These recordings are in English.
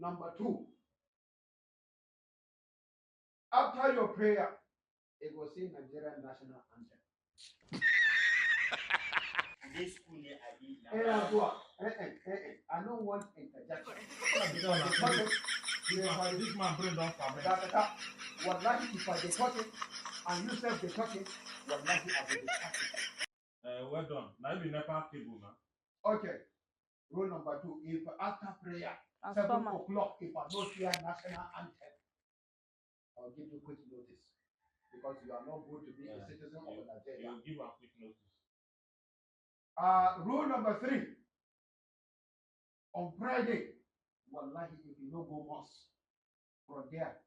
Number 2. After your prayer, it will sing Nigerian national anthem. This school here, I don't want interjection. This man bring down family. Wallahi, if I be talking and you self be talking, wallahi, I will be talking. Well done. Now you be never cable, man. Okay. Rule number 2. If after prayer, 7 o'clock, if I don't hear national anthem, I'll give you quick notice. Because you are not going to be a citizen of Nigeria. You give a quick notice. Rule number 3. On Friday, wallahi, if you don't go mosque, from there,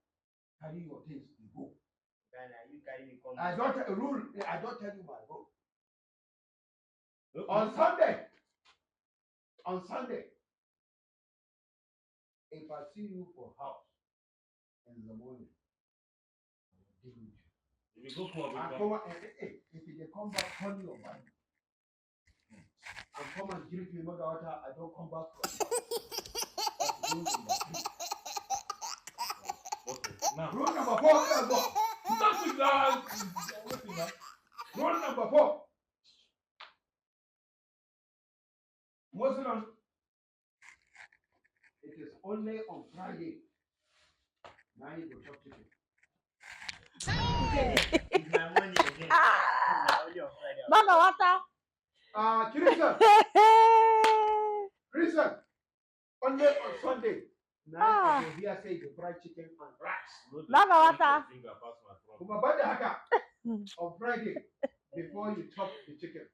carry your things and go. You carry me come. I don't tell you my rule. Okay. On Sunday, if I see you for house in the morning, I will deal with you. If you go for if you come back, turn your mind. And come and greet me, Magawata, I don't come back from now. Rule number 4. Rule number 4. Muslim, it is only on Friday. Now you go chop chicken. It's my money again. Only on Friday. Magawata. Christian, only on Sunday. Now you hear say the fried chicken and rice. Magawata. On Friday, before you chop the chicken,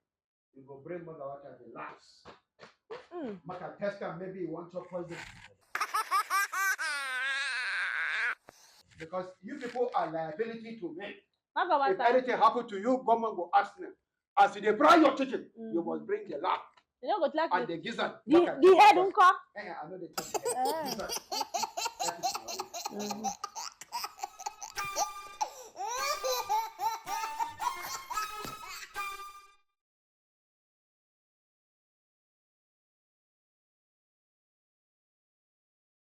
you go bring Magawata the last. Maka test and maybe you want to poison. Because you people are liability to me. If anything happen to you, government will ask them. As they fry your chicken, you must bring the lamb. You know, like and the gizzard. The head, uncle. I know the chicken.